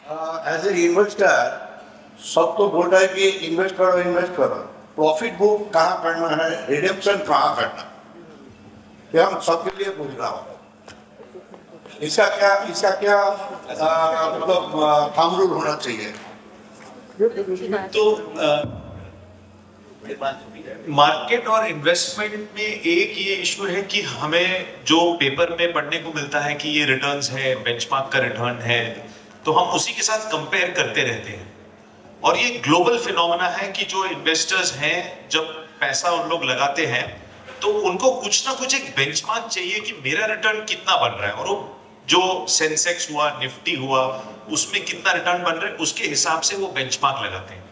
As a investor सब तो बोल रहा है कि इन्वेस्ट करो, प्रॉफिट बुक कहाँ करना है, रिडेम्पशन कहाँ करना, ये हम सबके लिए पूछ रहा हूँ। इसका क्या मतलब थंब रूल होना चाहिए? तो मार्केट और इन्वेस्टमेंट में एक ये इशू है कि हमें जो पेपर में पढ़ने को मिलता है कि ये रिटर्न्स है, बेंचमार्क का रिटर्न है, तो हम उसी के साथ कंपेयर करते रहते हैं। और ये ग्लोबल फिनोमेना है कि जो इन्वेस्टर्स हैं, जब पैसा उन लोग लगाते हैं तो उनको कुछ ना कुछ एक बेंचमार्क चाहिए कि मेरा रिटर्न कितना बन रहा है, और वो जो सेंसेक्स हुआ, निफ्टी हुआ, उसमें कितना रिटर्न बन रहा है, उसके हिसाब से वो बेंचमार्क लगाते हैं।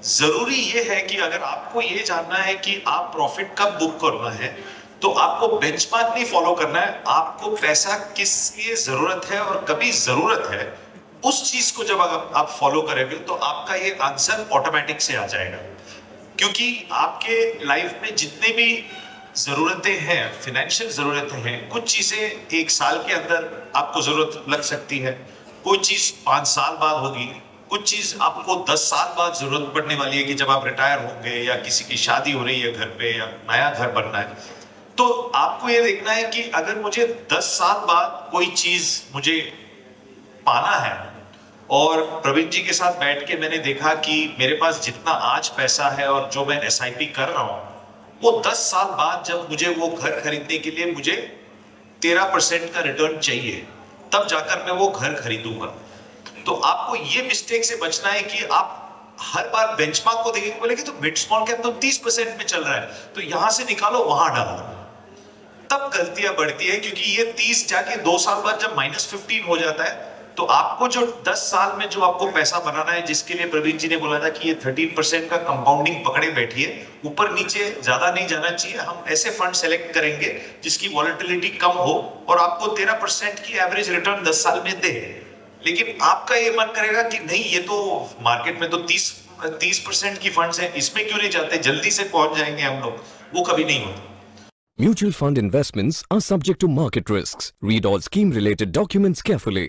जरूरी ये है कि अगर आपको ये जानना है कि आप प्रॉफिट कब बुक करना है, तो आपको बेंचमार्क नहीं फॉलो करना है, आपको पैसा किस लिए जरूरत है और कभी जरूरत है, उस चीज को जब आप फॉलो करेंगे तो आपका ये आंसर ऑटोमेटिक से आ जाएगा। क्योंकि आपके लाइफ में जितने भी जरूरतें हैं, फाइनेंशियल जरूरतें हैं, कुछ चीजें एक साल के अंदर आपको जरूरत लग सकती है, कोई चीज 5 साल बाद होगी, कुछ चीज आपको 10 साल बाद जरूरत पड़ने वाली है कि जब आप रिटायर होंगे या किसी की शादी हो रही है घर पे या नया घर बनना है। तो आपको ये देखना है कि अगर मुझे 10 साल बाद कोई चीज मुझे पाना है, और प्रवीण जी के साथ बैठ के मैंने देखा कि मेरे पास जितना आज पैसा है और जो मैं एसआईपी कर रहा हूं, वो 10 साल बाद जब मुझे वो घर खरीदने के लिए मुझे 13% का रिटर्न चाहिए, तब जाकर मैं वो घर खरीदूंगा। तो आपको ये मिस्टेक से बचना है कि आप हर बार बेंचमार्क को देखेंगे, बोलेंगे तो मिड स्मॉल कैप तो 30% में चल रहा है, तो यहां से निकालो वहां डालो, तब गलतियां बढ़ती है। क्योंकि ये 30 जाके 2 साल बाद जब -15 हो जाता है, तो आपको जो 10 साल में जो आपको पैसा बनाना है, जिसके लिए प्रवीण जी ने बोला था कि ये 13% का कंपाउंडिंग पकड़े बैठिए, ऊपर नीचे ज्यादा नहीं जाना चाहिए। हम ऐसे फंड सेलेक्ट करेंगे जिसकी वॉलेटिलिटी कम हो और आपको 13% की एवरेज रिटर्न 10 साल में दे। लेकिन आपका ये मन करेगा कि नहीं, ये तो मार्केट में तो 30% की फंड्स हैं, इसमें क्यों नहीं जाते, जल्दी से पहुंच जाएंगे हम लोग, वो कभी नहीं होता। Mutual fund investments are subject to market risks. Read all scheme-related documents carefully.